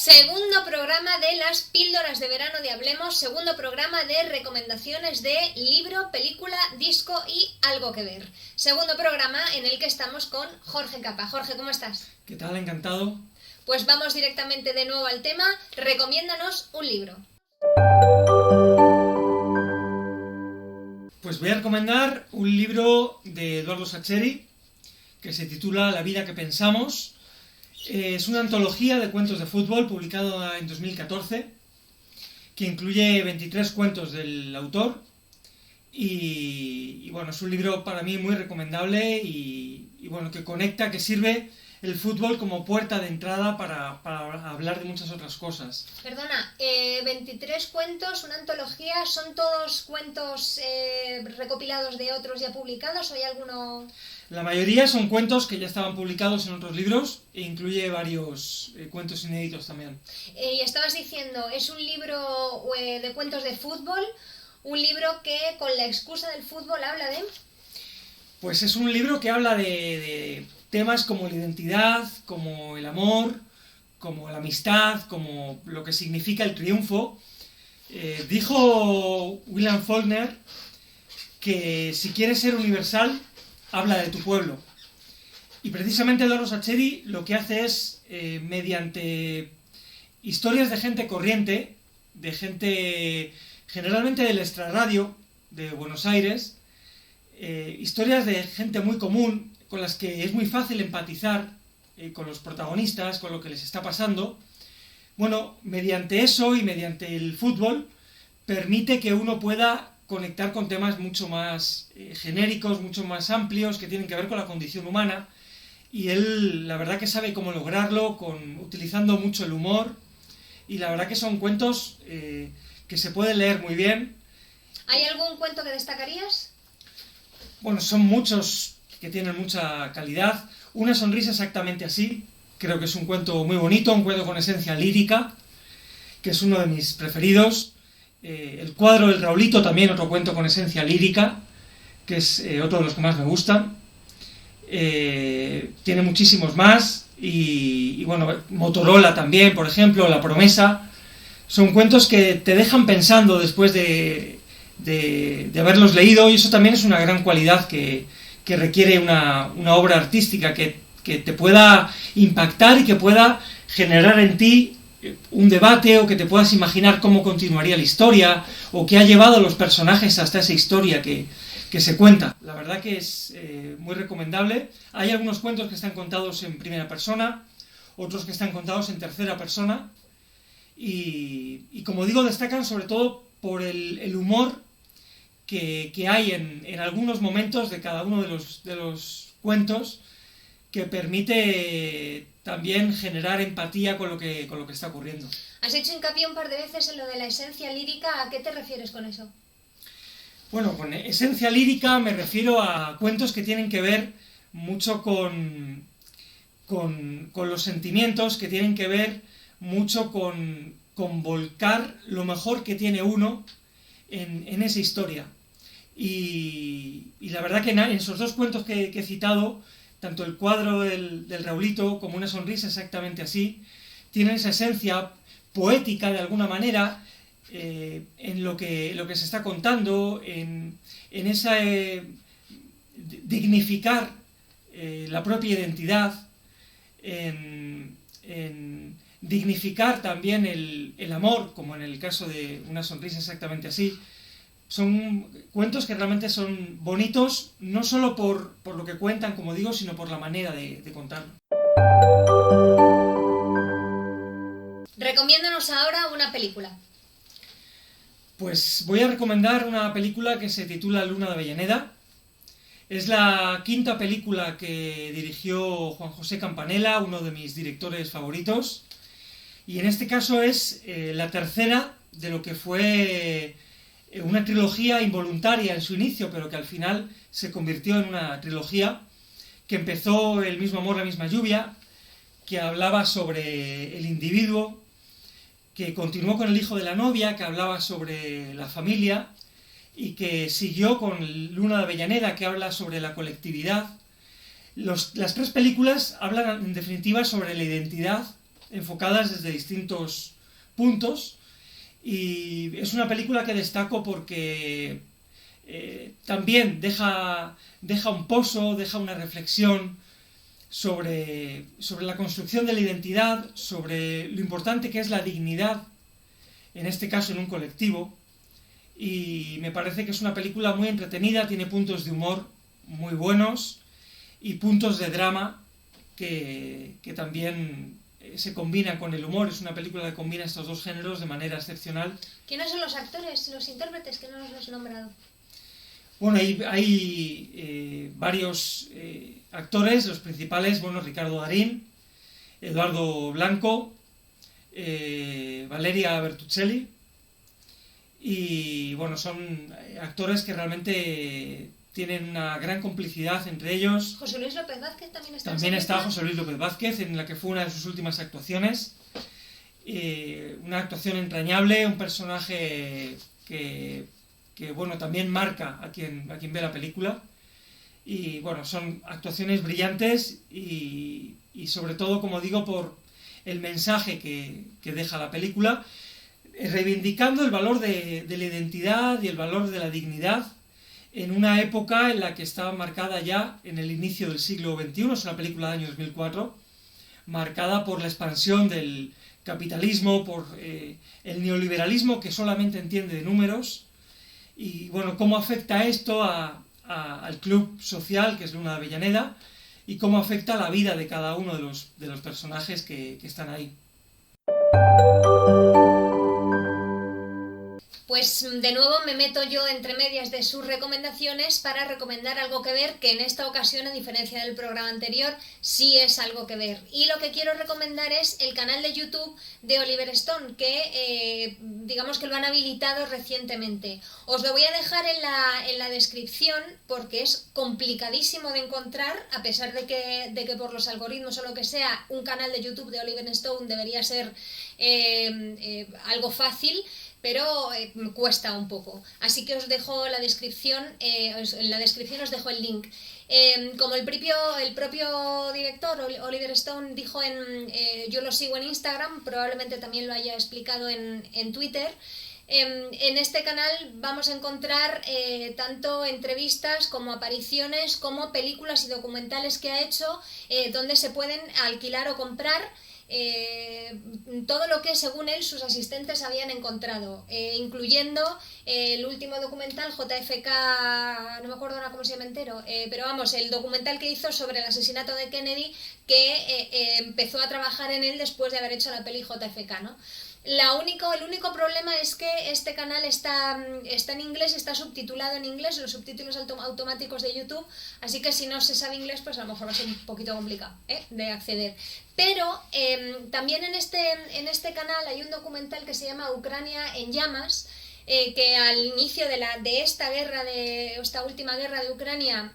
Segundo programa de las píldoras de verano de Hablemos, segundo programa de recomendaciones de libro, película, disco y algo que ver. Segundo programa en el que estamos con Jorge Capa. Jorge, ¿cómo estás? ¿Qué tal? Encantado. Pues vamos directamente de nuevo al tema. Recomiéndanos un libro. Pues voy a recomendar un libro de Eduardo Sacheri que se titula La vida que pensamos. Es una antología de cuentos de fútbol publicada en 2014 que incluye 23 cuentos del autor y bueno, es un libro para mí muy recomendable y bueno, que conecta, que sirve el fútbol como puerta de entrada para hablar de muchas otras cosas. Perdona, 23 cuentos, una antología, ¿son todos cuentos recopilados de otros ya publicados o hay alguno...? La mayoría son cuentos que ya estaban publicados en otros libros e incluye varios cuentos inéditos también. Y estabas diciendo, es un libro de cuentos de fútbol, un libro que con la excusa del fútbol habla de... Pues es un libro que habla de temas como la identidad, como el amor, como la amistad, como lo que significa el triunfo. Dijo William Faulkner que si quieres ser universal, habla de tu pueblo. Y precisamente Eduardo Sacheri lo que hace es, mediante historias de gente corriente, de gente generalmente del extrarradio de Buenos Aires, historias de gente muy común, con las que es muy fácil empatizar con los protagonistas, con lo que les está pasando. Bueno, mediante eso y mediante el fútbol, permite que uno pueda conectar con temas mucho más genéricos, mucho más amplios, que tienen que ver con la condición humana, y él la verdad que sabe cómo lograrlo, utilizando mucho el humor, y la verdad que son cuentos que se pueden leer muy bien. ¿Hay algún cuento que destacarías? Bueno, son muchos que tienen mucha calidad. Una sonrisa exactamente así, creo que es un cuento muy bonito, un cuento con esencia lírica, que es uno de mis preferidos. El cuadro del Raulito, también otro cuento con esencia lírica, que es otro de los que más me gustan. Tiene muchísimos más, y bueno, Motorola también, por ejemplo, La promesa. Son cuentos que te dejan pensando después de haberlos leído, y eso también es una gran cualidad que requiere una obra artística, que te pueda impactar y que pueda generar en ti un debate, o que te puedas imaginar cómo continuaría la historia, o qué ha llevado a los personajes hasta esa historia que se cuenta. La verdad que es muy recomendable. Hay algunos cuentos que están contados en primera persona, otros que están contados en tercera persona, y como digo, destacan sobre todo por el humor que hay en algunos momentos de cada uno de los cuentos, que permite también generar empatía con lo que está ocurriendo. Has hecho hincapié un par de veces en lo de la esencia lírica. ¿A qué te refieres con eso? Bueno, con esencia lírica me refiero a cuentos que tienen que ver mucho con los sentimientos, que tienen que ver mucho con volcar lo mejor que tiene uno en esa historia. Y la verdad que en esos dos cuentos que he citado, tanto el cuadro del Raulito como Una sonrisa exactamente así, tienen esa esencia poética de alguna manera, en lo que se está contando, en esa dignificar la propia identidad, en dignificar también el amor, como en el caso de Una sonrisa exactamente así. Son cuentos que realmente son bonitos, no solo por lo que cuentan, como digo, sino por la manera de contarlo. Recomiéndanos ahora una película. Pues voy a recomendar una película que se titula Luna de Avellaneda. Es la quinta película que dirigió Juan José Campanella, uno de mis directores favoritos. Y en este caso es la tercera de lo que fue una trilogía involuntaria en su inicio, pero que al final se convirtió en una trilogía, que empezó El mismo amor, la misma lluvia, que hablaba sobre el individuo, que continuó con El hijo de la novia, que hablaba sobre la familia, y que siguió con Luna de Avellaneda, que habla sobre la colectividad. Las tres películas hablan en definitiva sobre la identidad enfocadas desde distintos puntos, y es una película que destaco porque también deja un pozo, deja una reflexión sobre la construcción de la identidad, sobre lo importante que es la dignidad, en este caso en un colectivo, y me parece que es una película muy entretenida, tiene puntos de humor muy buenos y puntos de drama que también se combinan con el humor. Es una película que combina estos dos géneros de manera excepcional. ¿Quiénes son los actores, los intérpretes que no los has nombrado? Bueno, hay varios actores, los principales, bueno, Ricardo Darín, Eduardo Blanco, Valeria Bertuccelli, y bueno, son actores que realmente tienen una gran complicidad entre ellos. José Luis López Vázquez también está. También está José Luis López Vázquez, en la que fue una de sus últimas actuaciones. Una actuación entrañable, un personaje que bueno, también marca a quien ve la película. Y bueno, son actuaciones brillantes y sobre todo, como digo, por el mensaje que deja la película, reivindicando el valor de la identidad y el valor de la dignidad en una época en la que estaba marcada ya en el inicio del siglo XXI. Es una película del año 2004, marcada por la expansión del capitalismo, por el neoliberalismo que solamente entiende de números, y bueno, cómo afecta esto al club social que es Luna de Avellaneda, y cómo afecta a la vida de cada uno de los personajes que están ahí. Pues de nuevo me meto yo entre medias de sus recomendaciones para recomendar algo que ver, que en esta ocasión, a diferencia del programa anterior, sí es algo que ver. Y lo que quiero recomendar es el canal de YouTube de Oliver Stone, que digamos que lo han habilitado recientemente. Os lo voy a dejar en la descripción porque es complicadísimo de encontrar, a pesar de que por los algoritmos o lo que sea, un canal de YouTube de Oliver Stone debería ser algo fácil, pero cuesta un poco. Así que os dejo la descripción, en la descripción os dejo el link. Como el propio director, Oliver Stone, dijo yo lo sigo en Instagram, probablemente también lo haya explicado en Twitter. En este canal vamos a encontrar tanto entrevistas como apariciones, como películas y documentales que ha hecho, donde se pueden alquilar o comprar. Todo lo que según él sus asistentes habían encontrado, incluyendo el último documental JFK, no me acuerdo ahora cómo se llama entero, pero vamos, el documental que hizo sobre el asesinato de Kennedy, que empezó a trabajar en él después de haber hecho la peli JFK, ¿no? El único problema es que este canal está en inglés, está subtitulado en inglés, los subtítulos automáticos de YouTube, así que si no se sabe inglés, pues a lo mejor va a ser un poquito complicado de acceder. Pero también en este canal hay un documental que se llama Ucrania en llamas, que al inicio de esta última guerra de Ucrania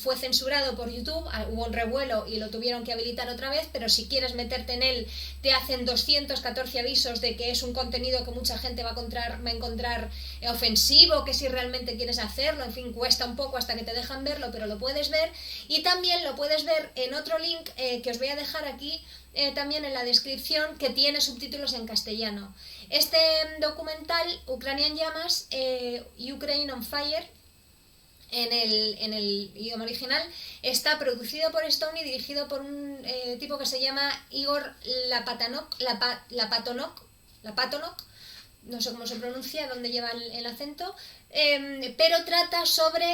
fue censurado por YouTube, hubo un revuelo y lo tuvieron que habilitar otra vez, pero si quieres meterte en él te hacen 214 avisos de que es un contenido que mucha gente va a encontrar ofensivo, que si realmente quieres hacerlo, en fin, cuesta un poco hasta que te dejan verlo, pero lo puedes ver, y también lo puedes ver en otro link que os voy a dejar aquí también en la descripción, que tiene subtítulos en castellano. Este documental, Ucrania en llamas, Ukraine on Fire, en el idioma original, está producido por Stone y dirigido por un tipo que se llama Igor Lapatonok, no sé cómo se pronuncia, dónde lleva el acento, pero trata sobre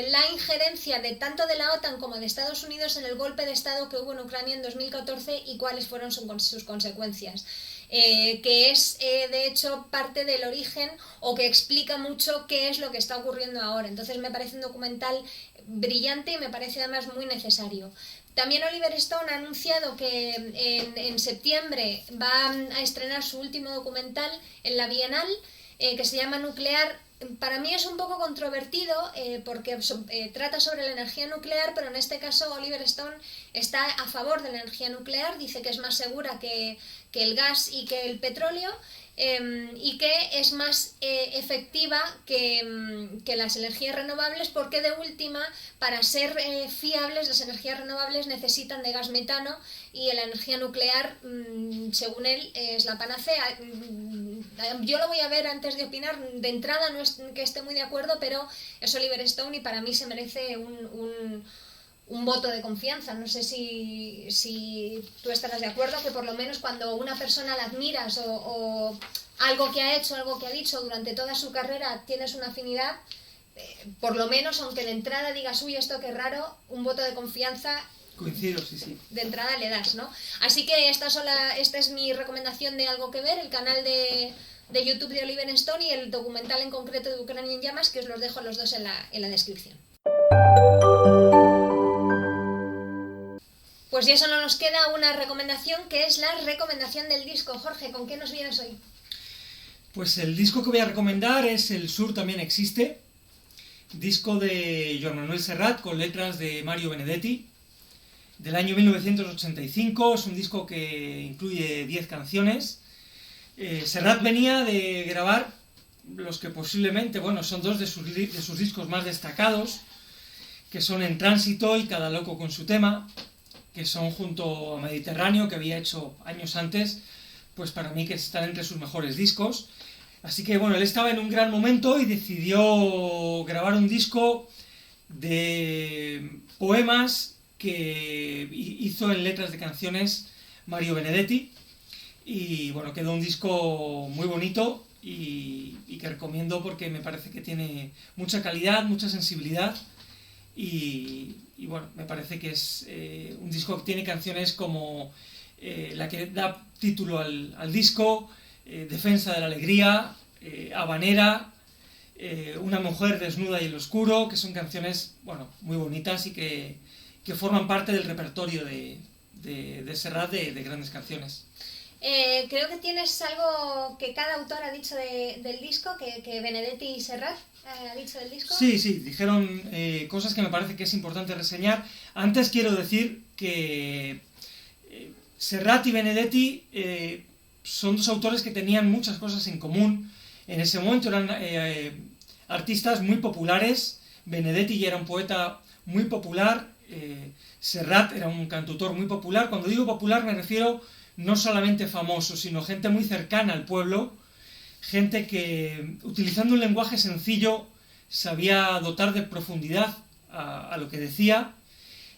la injerencia tanto de la OTAN como de Estados Unidos en el golpe de Estado que hubo en Ucrania en 2014 y cuáles fueron sus consecuencias. Que es de hecho parte del origen, o que explica mucho qué es lo que está ocurriendo ahora. Entonces me parece un documental brillante y me parece además muy necesario. También Oliver Stone ha anunciado que en septiembre va a estrenar su último documental en la Bienal, que se llama Nuclear. Para mí es un poco controvertido porque trata sobre la energía nuclear, pero en este caso Oliver Stone está a favor de la energía nuclear, dice que es más segura que el gas y que el petróleo, y que es más efectiva que las energías renovables, porque de última, para ser fiables, las energías renovables necesitan de gas metano y la energía nuclear, según él, es la panacea. Yo lo voy a ver antes de opinar. De entrada no es que esté muy de acuerdo, pero es Oliver Stone y para mí se merece un voto de confianza. No sé si tú estarás de acuerdo, que por lo menos cuando una persona la admiras o algo que ha hecho, algo que ha dicho durante toda su carrera, tienes una afinidad, por lo menos, aunque de entrada digas, uy, esto qué raro, un voto de confianza. Coincido, sí. De entrada le das, ¿no? Así que esta es mi recomendación de Algo que Ver, el canal de YouTube de Oliver Stone y el documental en concreto de Ucrania en llamas, que os los dejo los dos en la descripción. Pues ya solo nos queda una recomendación, que es la recomendación del disco. Jorge, ¿con qué nos vienes hoy? Pues el disco que voy a recomendar es El Sur también existe, disco de Joan Manuel Serrat con letras de Mario Benedetti, del año 1985. Es un disco que incluye 10 canciones. Serrat venía de grabar los que posiblemente, son dos de sus discos más destacados, que son En Tránsito y Cada loco con su tema, que son, junto a Mediterráneo, que había hecho años antes, pues para mí que están entre sus mejores discos. Así que él estaba en un gran momento y decidió grabar un disco de poemas que hizo en letras de canciones Mario Benedetti, y quedó un disco muy bonito y que recomiendo porque me parece que tiene mucha calidad, mucha sensibilidad, y me parece que es un disco que tiene canciones como la que da título al disco, Defensa de la Alegría, Habanera, Una mujer desnuda y el oscuro, que son canciones muy bonitas y que forman parte del repertorio de Serrat de grandes canciones. Creo que tienes algo que cada autor ha dicho del disco, que Benedetti y Serrat ha dicho del disco. Sí, dijeron cosas que me parece que es importante reseñar. Antes quiero decir que Serrat y Benedetti son dos autores que tenían muchas cosas en común. En ese momento eran artistas muy populares. Benedetti ya era un poeta muy popular. Serrat era un cantautor muy popular. Cuando digo popular me refiero no solamente famoso, sino gente muy cercana al pueblo, gente que, utilizando un lenguaje sencillo, sabía dotar de profundidad a lo que decía,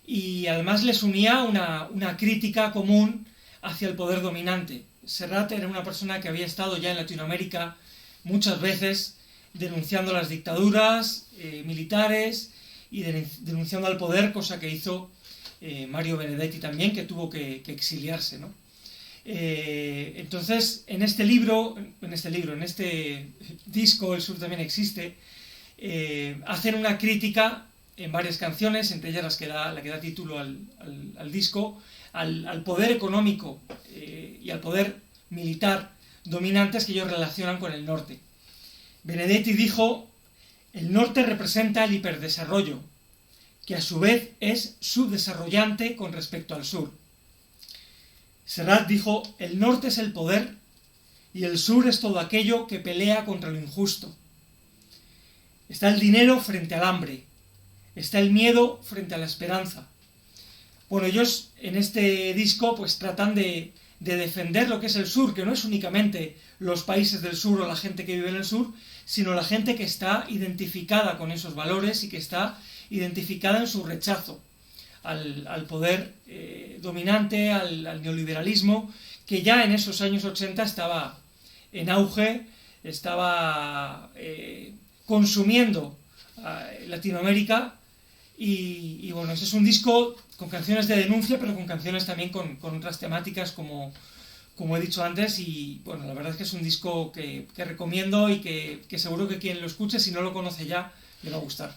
y además les unía una crítica común hacia el poder dominante. Serrat era una persona que había estado ya en Latinoamérica muchas veces denunciando las dictaduras militares y denunciando al poder, cosa que hizo Mario Benedetti también, que tuvo que exiliarse, ¿no? Entonces, en este disco, El Sur también existe, hacen una crítica en varias canciones, entre ellas la que da título al disco, al poder económico y al poder militar dominantes que ellos relacionan con el norte. Benedetti dijo: el norte representa el hiperdesarrollo, que a su vez es subdesarrollante con respecto al sur. Serrat dijo: el norte es el poder y el sur es todo aquello que pelea contra lo injusto. Está el dinero frente al hambre, está el miedo frente a la esperanza. Ellos en este disco pues tratan de defender lo que es el sur, que no es únicamente los países del sur o la gente que vive en el sur, sino la gente que está identificada con esos valores y que está identificada en su rechazo al poder dominante, al neoliberalismo, que ya en esos años 80 estaba en auge, estaba consumiendo Latinoamérica, y ese es un disco con canciones de denuncia, pero con canciones también con otras temáticas, como he dicho antes, y la verdad es que es un disco que recomiendo y que seguro que quien lo escuche, si no lo conoce ya, le va a gustar.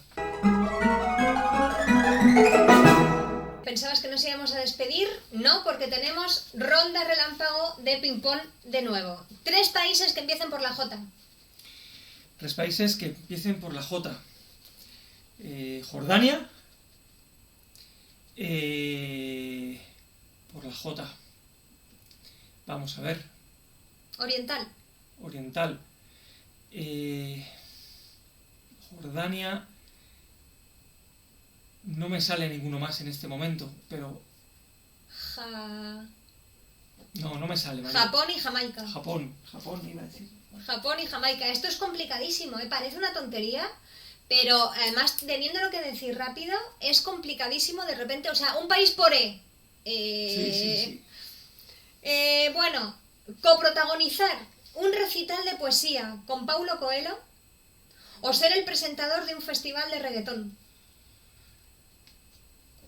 ¿Pensabas que nos íbamos a despedir? No, porque tenemos ronda relámpago de ping-pong de nuevo. 3 países que empiecen por la J. 3 países que empiecen por la J. Jordania. Por la J. Vamos a ver. Oriental. oriental. Jordania... No me sale ninguno más en este momento, pero... No me sale. ¿Vale? Japón y Jamaica. Japón iba a decir. Japón y Jamaica. Esto es complicadísimo, ¿eh? Parece una tontería, pero además, teniendo lo que decir rápido, es complicadísimo de repente. O sea, un país por E. Sí. Bueno, coprotagonizar un recital de poesía con Paulo Coelho o ser el presentador de un festival de reggaetón.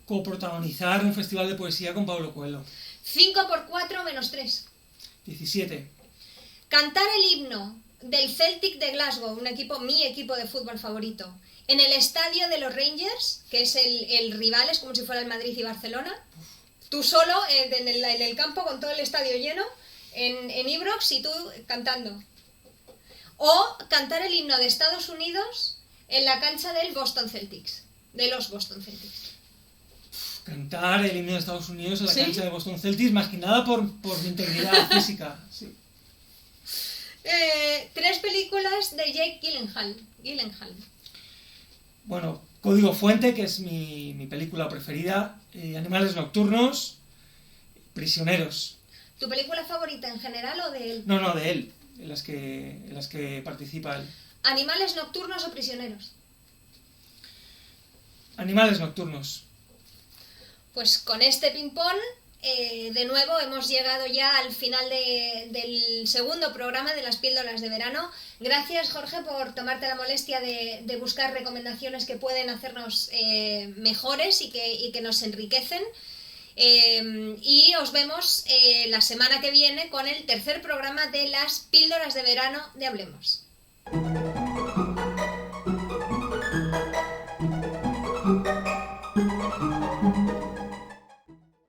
Coprotagonizar un festival de poesía con Paulo Coelho. 5 por 4 menos 3. 17. Cantar el himno del Celtic de Glasgow, mi equipo de fútbol favorito, en el estadio de los Rangers, que es el rival, es como si fuera el Madrid y Barcelona. Tú solo en el campo con todo el estadio lleno, en Ibrox, y tú cantando. O cantar el himno de Estados Unidos en la cancha de los Boston Celtics. Cantar el himno de Estados Unidos en la cancha de Boston Celtics, más que nada por mi integridad física. Sí. 3 películas de Jake Gyllenhaal. Bueno, Código Fuente, que es mi película preferida, Animales Nocturnos, Prisioneros. ¿Tu película favorita en general o de él? No, de él, en las que participa él. ¿Animales Nocturnos o Prisioneros? Animales Nocturnos. Pues con este ping-pong, de nuevo hemos llegado ya al final del segundo programa de las píldoras de verano. Gracias, Jorge, por tomarte la molestia de buscar recomendaciones que pueden hacernos mejores y que nos enriquecen. Y os vemos la semana que viene con el tercer programa de las píldoras de verano de Hablemos.